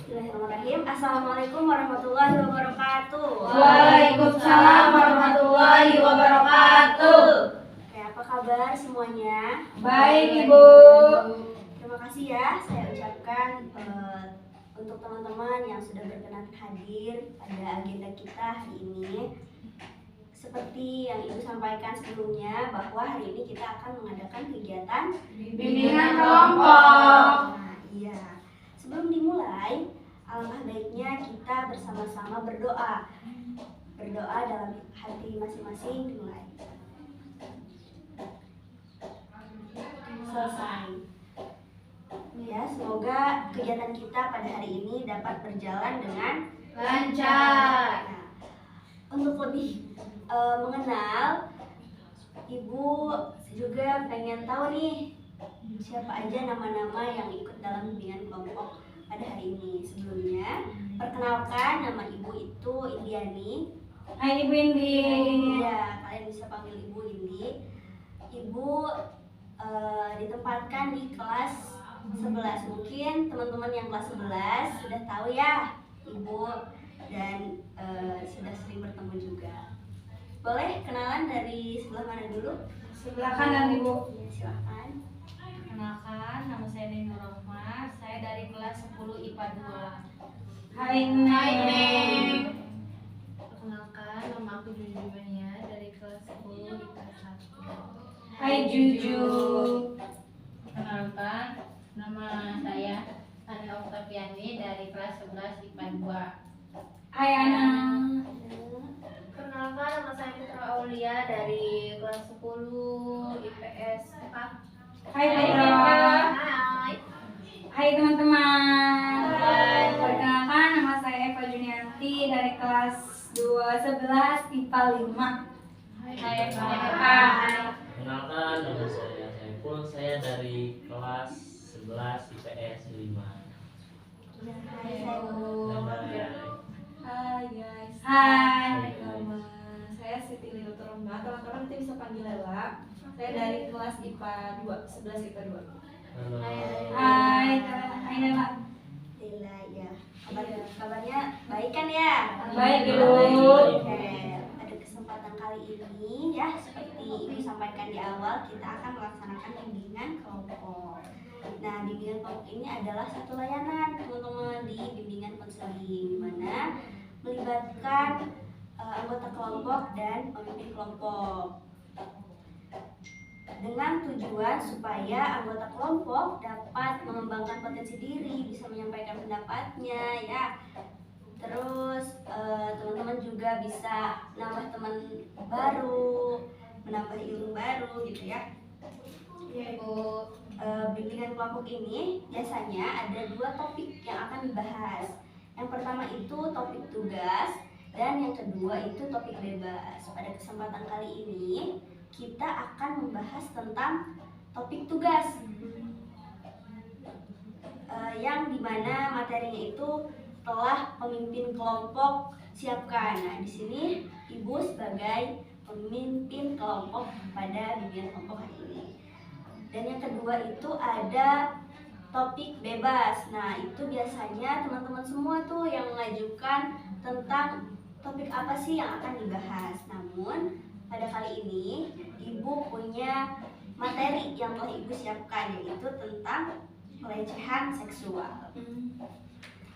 Bismillahirrahmanirrahim. Assalamualaikum warahmatullahi wabarakatuh. Waalaikumsalam warahmatullahi wabarakatuh. Oke, apa kabar semuanya? Baik, Ibu. Terima kasih ya saya ucapkan untuk teman-teman yang sudah berkenan hadir pada agenda kita hari ini. Seperti yang Ibu sampaikan sebelumnya bahwa hari ini kita akan mengadakan kegiatan Bimbingan kelompok. Nah, iya. Sebelum dimulai, alangkah baiknya kita bersama-sama berdoa. Berdoa dalam hati masing-masing dimulai. Selesai. Ya, semoga kegiatan kita pada hari ini dapat berjalan dengan Lancar. Nah, untuk lebih mengenal, Ibu juga pengen tahu nih siapa aja nama-nama yang ikut dalam bimbingan kelompok pada hari ini. Sebelumnya, perkenalkan, nama Ibu itu Indiani. Hai Ibu Indi. Ya, kalian bisa panggil Ibu Indi. Ibu ditempatkan di kelas 11. Mungkin teman-teman yang kelas 11 sudah tahu ya Ibu dan sudah sering bertemu juga. Boleh kenalan dari sebelah mana dulu? Sebelah kanan Ibu. Ya, silakan. Perkenalkan, nama saya Neng Rohmah. Saya dari kelas 10 IPA 2. Hai Neng. Perkenalkan, nama aku Juju Mania dari kelas 10 IPA 1. Hai Juju. Perkenalkan, nama saya Ana Oktaviani dari kelas 11 IPA 2. Hai Ana. Perkenalkan, nama saya Putra Aulia dari kelas 10 IPS 4. Hai Putra. Hai. Hai teman-teman. Hai. Perkenalkan, nama saya Eva Junianti dari kelas 211 IPA 5. Hai Eva. Hai. Kenalkan, nama saya Saiful, saya dari kelas 11 IPS 5. Hai, Saiful. Hai guys. Hai. Nama saya Siti Lilutur Romba. Teman-teman nanti bisa panggil Lela. Saya dari kelas IPA 2, 11 IPA 2. Halo. Hai. Hai Nela. Lila, ya. Kabarnya baik kan ya? Baik, Ibu. Oke, pada kesempatan kali ini ya seperti Ibu sampaikan di awal, kita akan melaksanakan bimbingan kelompok. Nah, bimbingan kelompok ini adalah satu layanan teman-teman di bimbingan konseling, di mana melibatkan anggota kelompok dan pemimpin kelompok dengan tujuan supaya anggota kelompok dapat mengembangkan potensi diri, bisa menyampaikan pendapatnya ya. Terus teman-teman juga bisa nambah teman baru, menambah ilmu baru gitu ya. Ibu. Bimbingan kelompok ini biasanya ada 2 topik yang akan dibahas. Yang pertama itu topik tugas dan yang kedua itu topik bebas. Pada kesempatan kali ini kita akan membahas tentang topik tugas, yang dimana materinya itu telah pemimpin kelompok siapkan. Nah, di sini Ibu sebagai pemimpin kelompok pada bimbingan kelompok hari ini. Dan yang kedua itu ada topik bebas. Nah, itu biasanya teman-teman semua tuh yang mengajukan tentang topik apa sih yang akan dibahas. Namun pada kali ini Ibu punya materi yang telah Ibu siapkan, yaitu tentang pelecehan seksual.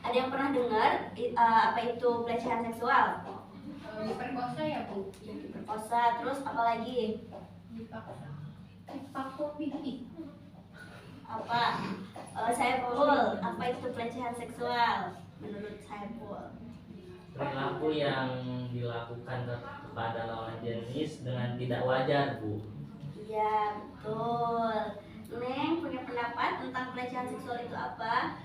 Ada yang pernah dengar apa itu pelecehan seksual? Diperkosa ya Bu? Ya, diperkosa, terus apa lagi? Dipaksa. Dipaksa pipi. Apa? Saiful, apa itu pelecehan seksual menurut Saiful? Perilaku yang dilakukan kepada lawan jenis dengan tidak wajar, Bu. Iya, betul. Neng punya pendapat tentang pelecehan seksual itu apa?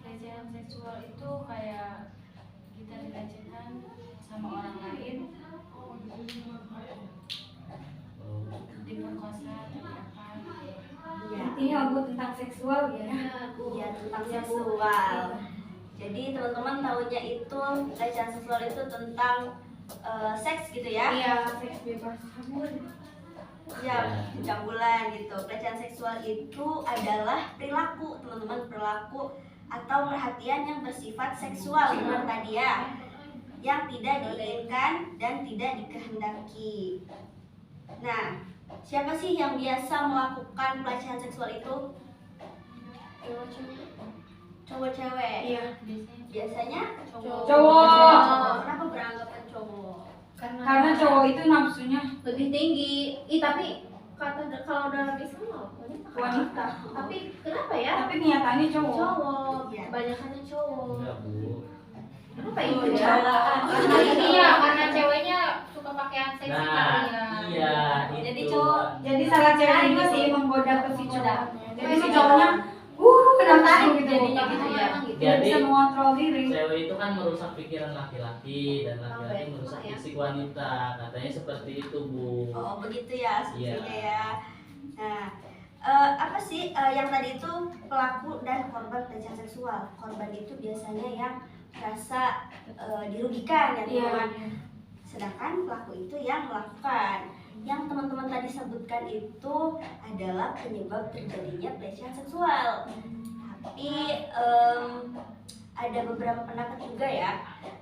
Pelecehan seksual itu kayak kita dilecehkan sama orang lain, diperkosa atau apa. Iya. Intinya Bu tentang seksual ya. Iya, tentang seksual. Jadi teman-teman tahunya itu pelecehan seksual itu tentang seks gitu ya? Iya, seks bebas. Ya, pencabulan gitu. Pelecehan seksual itu adalah perilaku, teman-teman, perilaku atau perhatian yang bersifat seksual, benar tadi ya, yang tidak diinginkan dan tidak dikehendaki. Nah, siapa sih yang biasa melakukan pelecehan seksual itu? Cowok cewek. Iya. Biasanya Cowok. Kenapa beranggapan cowok? Karena cowok itu nafsunya lebih tinggi. Tapi kalau dalam Islam wanita. Tapi kenapa ya? Tapi kenyataannya cowok. Cowok, Iya. kebanyakannya cowok. Enggak, Bu. Kenapa itu ya? Cowok. Karena ini ya, karena ceweknya suka pakaian seksi Nah, kali ya. iya itu. Jadi cowok Jadi salah cewek juga sih menggoda ke si cowok. Jadi si cowoknya nafsu gitu. Jadinya gitu ya. Tidak bisa mengontrol diri. Cewek itu kan merusak pikiran laki-laki dan laki-laki Sampai merusak ya. fisik wanita. Katanya seperti itu, Bu. Oh begitu ya sepertinya Iya. ya. Nah, apa sih yang tadi itu pelaku dan korban pelecehan seksual? Korban itu biasanya yang merasa dirugikan ya teman-teman. Sedangkan pelaku itu yang melakukan. Yang teman-teman tadi sebutkan itu adalah penyebab terjadinya pelecehan seksual. Tapi ada beberapa pendapat juga ya.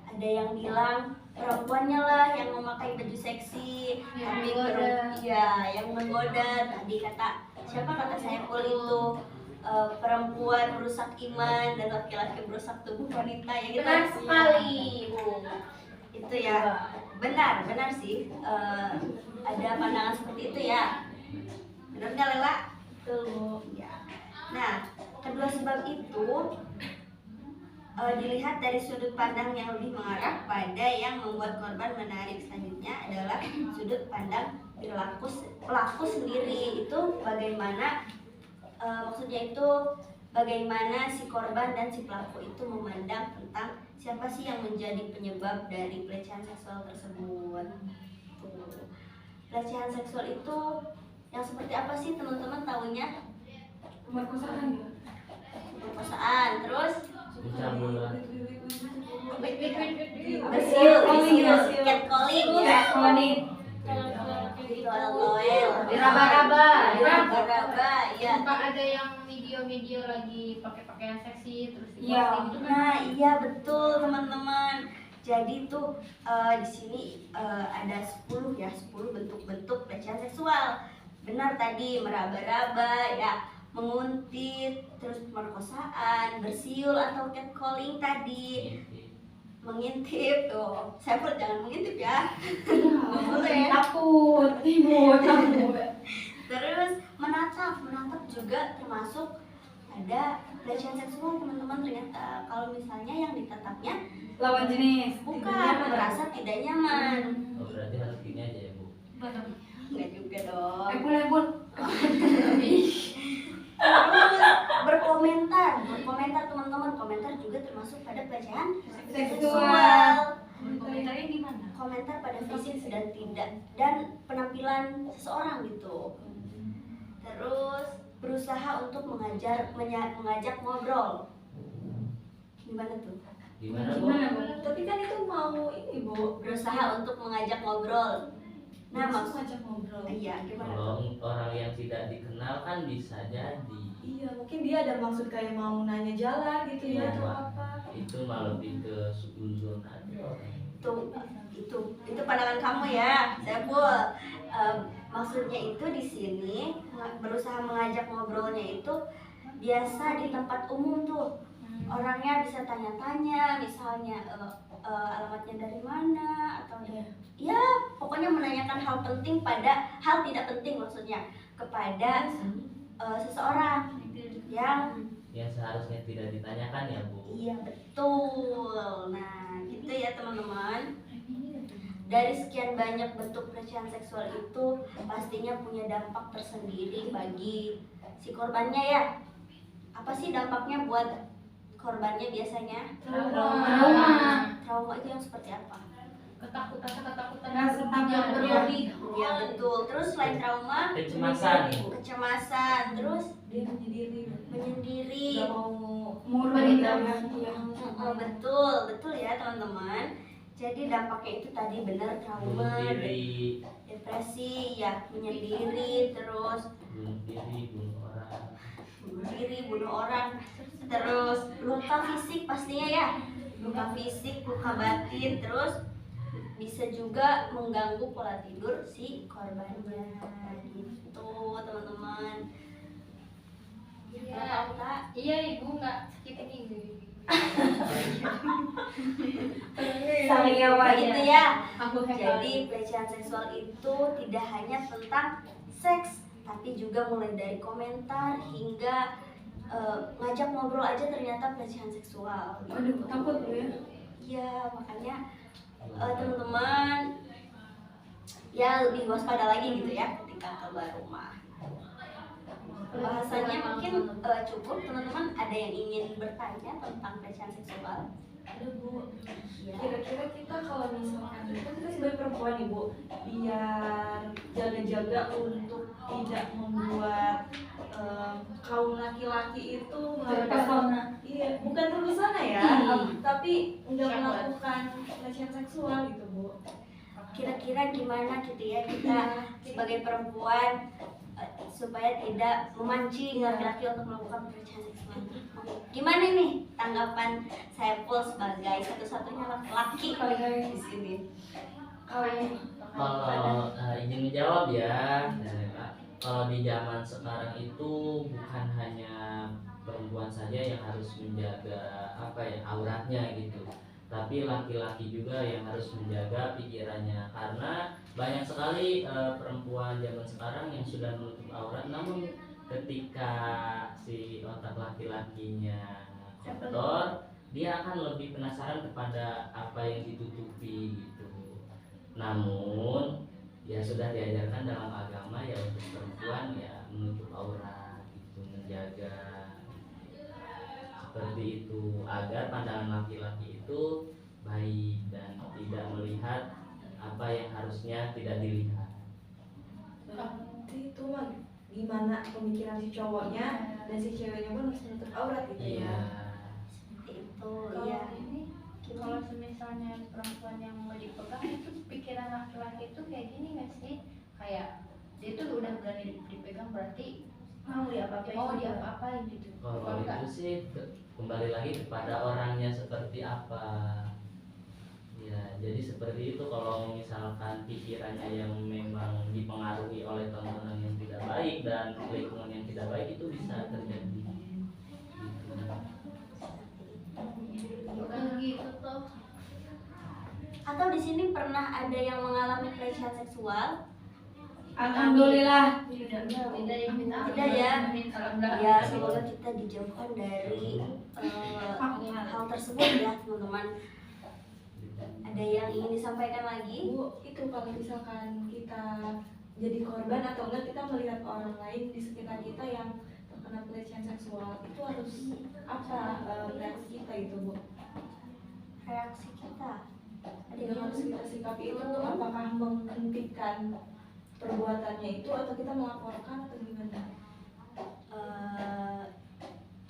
Ada yang bilang perempuannya lah yang memakai baju seksi, Yang tapi menggoda. iya, yang menggoda. Tadi siapa kata saya itu perempuan merusak iman dan laki-laki merusak tubuh wanita ya gitu. Benar sekali, Bu. Itu ya benar sih. Ada pandangan seperti itu ya. Benar nggak Lela? Betul, Bu. Ya. Nah, kedua sebab itu dilihat dari sudut pandang yang lebih mengarah pada yang membuat korban menarik. Selanjutnya adalah sudut pandang pelaku sendiri. Itu bagaimana maksudnya itu bagaimana si korban dan si pelaku itu memandang tentang siapa sih yang menjadi penyebab dari pelecehan seksual tersebut. Tuh. Pelecehan seksual itu yang seperti apa sih teman-teman tahunya? Pemerkosaan ya. Pemerkosaan, terus Pencabulan. bersiul, catcalling ya, Wanit. loel, Diraba-raba. diraba-raba, ya. Suka ada yang video-video lagi pakai pakaian seksi terus Iya. diposting gitu kan. Nah, iya betul teman-teman. Jadi tuh di sini ada 10 bentuk-bentuk pelecehan seksual. Benar tadi meraba-raba ya, menguntit, terus pemerkosaan, bersiul atau catcalling tadi, mengintip tuh. Saya pun jangan mengintip ya. Nggak boleh. Takut. Ibu takut. Terus menatap juga termasuk ada pelecehan seksual teman-teman. Ternyata kalau misalnya yang ditatapnya Lawan jenis. bukan merasa tidak nyaman. Oh, berarti harus gini aja ya, Bu. Enggak juga dong. Ebul. Terus berkomentar teman-teman. Komentar juga termasuk pada pelecehan seksual. Komentarnya gimana? Komentar pada fisik dan penampilan seseorang gitu. Terus berusaha untuk mengajak ngobrol. Gimana tuh? Gimana, Bu? Gimana, Bu? Tapi kan itu mau ini, Bu. Berusaha untuk mengajak ngobrol. Nah, Maksud maksud ngajak ngobrol. iya gimana tuh? Kalau orang yang tidak dikenal kan bisa jadi. Iya, mungkin dia ada maksud kayak mau nanya jalan gitu ya Iya, atau Mak. apa. Itu malah lebih ke suzon aja orang. Itu pandangan kamu ya, Sepul. Maksudnya itu di sini berusaha mengajak ngobrolnya itu biasa di tempat umum tuh. Orangnya bisa tanya-tanya, misalnya alamatnya dari mana atau ya pokoknya menanyakan hal penting pada hal tidak penting maksudnya kepada seseorang yang Yang seharusnya tidak ditanyakan ya, Bu. iya betul. Nah gitu ya teman-teman. Dari sekian banyak bentuk pelecehan seksual itu pastinya punya dampak tersendiri bagi si korbannya ya. Apa sih dampaknya buat korbannya biasanya? Trauma itu yang seperti apa? Ketakutan Rasa takut yang berlebih. Ya betul. Terus selain trauma, Kecemasan. terus Dia menyendiri. menyendiri. Gak mau Murni. Betul ya teman-teman. Jadi dampaknya itu tadi benar Bunuh trauma, diri, depresi, ya menyendiri, terus bunuh diri, bunuh orang. bunuh diri, bunuh orang, terus luka fisik pastinya ya, luka fisik, luka batin, terus bisa juga mengganggu pola tidur si korbannya gitu teman-teman. Iya. Iya ibu nggak sakit ini. Saling awal Gitu ya. Aku Jadi pelecehan seksual itu tidak hanya tentang seks, tapi juga mulai dari komentar hingga ngajak ngobrol aja ternyata pelecehan seksual. Aduh, takut bu ya. Iya, makanya teman-teman ya lebih waspada lagi gitu ya ketika keluar rumah. Pembahasannya mungkin cukup, teman-teman ada yang ingin bertanya tentang pelecehan seksual? Ada Bu, Ya. kira-kira kita kalau misalkan kan kita sebagai perempuan nih Bu, biar jaga-jaga untuk tidak membuat kaum laki-laki itu Terpesona. iya, bukan terpesona ya, tapi nggak melakukan pelecehan seksual gitu Bu. Kira-kira gimana gitu ya kita sebagai perempuan supaya tidak memancing laki-laki untuk melakukan pelecehan seksual. Gimana nih tanggapan Saiful sebagai satu-satunya laki-laki di sini? Kalau izin menjawab ya, kalau di zaman sekarang itu bukan hanya perempuan saja yang harus menjaga auratnya gitu, tapi laki-laki juga yang harus menjaga pikirannya, karena banyak sekali perempuan zaman sekarang yang sudah menutup aurat, namun ketika si otak laki-lakinya kotor, dia akan lebih penasaran kepada apa yang ditutupi gitu. Namun ya sudah diajarkan dalam agama ya untuk perempuan ya menutup aurat gitu, menjaga seperti itu agar pandangan laki-laki itu baik dan tidak melihat apa yang harusnya tidak dilihat. Berarti itu mah gimana pemikiran si cowoknya dan si ceweknya pun harus menutup aurat gitu Iya. ya. Itu Kalau ya. ini kalau misalnya perempuan yang mau dipegang itu pikiran laki-laki itu kayak gini nggak sih? Kayak dia tuh udah berani dipegang berarti Mau diapa-apain mau juga. diapa-apain gitu. Kalau itu sih kembali lagi kepada orangnya seperti apa. Ya, jadi seperti itu. Kalau misalkan pikirannya yang memang dipengaruhi oleh tontonan yang tidak baik dan lingkungan yang tidak baik, itu bisa terjadi. Gitu. Bukan gitu tuh. Atau di sini pernah ada yang mengalami pelecehan seksual? Alhamdulillah. Tidak yang minta Tidak ya. Alhamdulillah. Ya, semoga kita dijauhkan dari hal tersebut ya teman-teman. Ada yang ingin disampaikan lagi? Bu, itu kalau misalkan kita jadi korban atau enggak kita melihat orang lain di sekitar kita yang terkena pelecehan seksual, itu harus apa reaksi kita itu Bu? Reaksi kita. Ada Yang harus kita sikapi itu apakah menghentikan perbuatannya itu atau kita melaporkan atau gimana?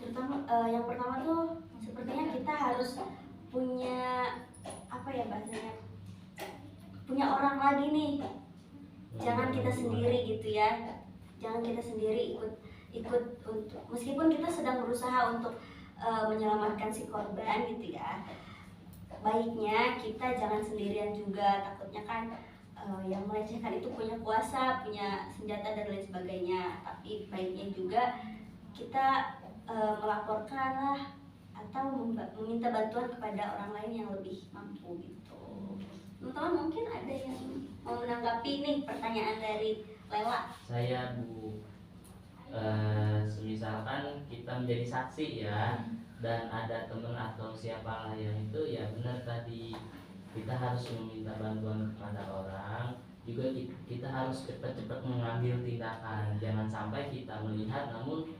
Terutama yang pertama tuh sepertinya kita harus punya apa ya bahasanya, punya orang lagi nih, jangan kita sendiri gitu ya, jangan kita sendiri ikut untuk, meskipun kita sedang berusaha untuk menyelamatkan si korban gitu ya, baiknya kita jangan sendirian juga, takutnya kan yang melecehkan itu punya kuasa, punya senjata dan lain sebagainya, tapi baiknya juga kita melaporkan lah atau meminta bantuan kepada orang lain yang lebih mampu gitu. Teman-teman mungkin ada yang mau menanggapi nih pertanyaan dari Lela. Saya Bu, semisalkan kita menjadi saksi ya, dan ada teman atau siapalah yang itu, ya benar tadi kita harus meminta bantuan kepada orang, juga kita harus cepat-cepat mengambil tindakan, jangan sampai kita melihat namun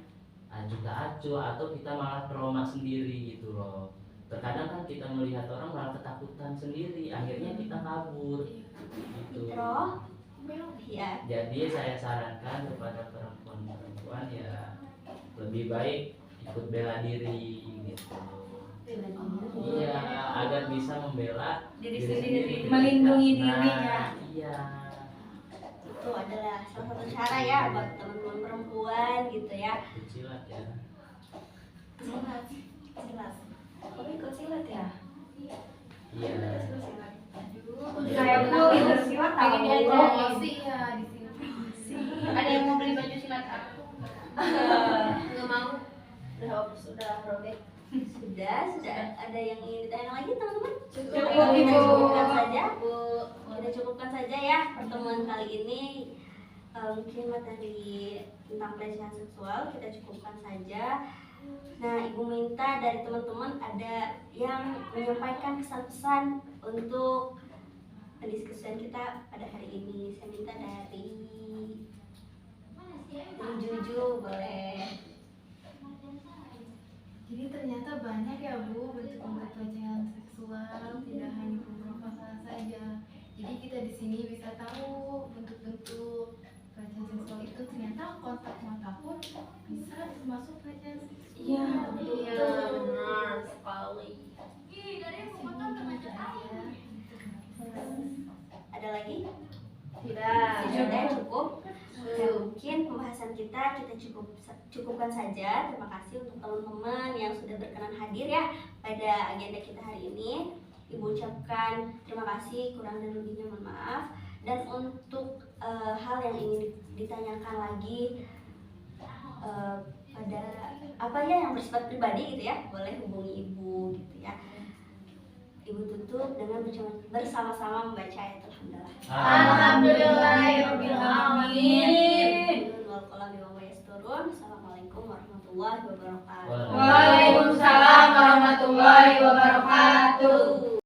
acuh tak acuh atau kita malah trauma sendiri gitu loh. Terkadang kan kita melihat orang malah ketakutan sendiri, akhirnya kita kabur gitu. Fitro, ya. Jadi saya sarankan kepada perempuan-perempuan ya lebih baik ikut bela diri gitu. Iya, agar bisa membela Diri sendiri, melindungi Nah, dirinya. Iya. Itu adalah salah satu cara ya buat teman-teman perempuan pengetahuan gitu ya. Kecilat ya. Silat. Silat. Kamu ikut silat ya? Iya. Saya pun ikut silat tahu. pengen diajak promosi ya di sini. Ada yang mau beli baju silat aku? Nggak mau. Sudah robek. Sudah ada yang ingin ditanya lagi teman-teman? Cukup, Kita Ibu. cukupkan saja. Bu, Kita cukupkan saja ya pertemuan kali ini. Mungkin materi tentang pelecehan seksual kita cukupkan saja. Nah, Ibu minta dari teman-teman ada yang menyampaikan kesan-pesan untuk pendiskusian kita pada hari ini. Saya minta dari Juju boleh. Jadi ternyata banyak ya Bu bentuk-bentuk pelecehan seksual, tidak hanya pemrokosan saja. Jadi kita di sini bisa tahu bentuk-bentuk pelecehan seksual itu ternyata kontak mata pun bisa termasuk pelecehan seksual. Iya, iya benar sekali. Ada lagi? Tidak. Sudah cukup. Ya, mungkin pembahasan kita cukupkan saja. Terima kasih untuk teman-teman yang sudah berkenan hadir ya pada agenda kita hari ini. Ibu ucapkan terima kasih, kurang dan lebihnya mohon maaf. Dan untuk hal yang ingin ditanyakan lagi pada apa ya yang bersifat pribadi gitu ya, boleh hubungi ibu gitu ya. Ibu tutup dengan bersama-sama membaca ayat Alhamdulillah. Alhamdulillahirabbil alamin. Assalamualaikum warahmatullahi wabarakatuh. Waalaikumsalam warahmatullahi wabarakatuh.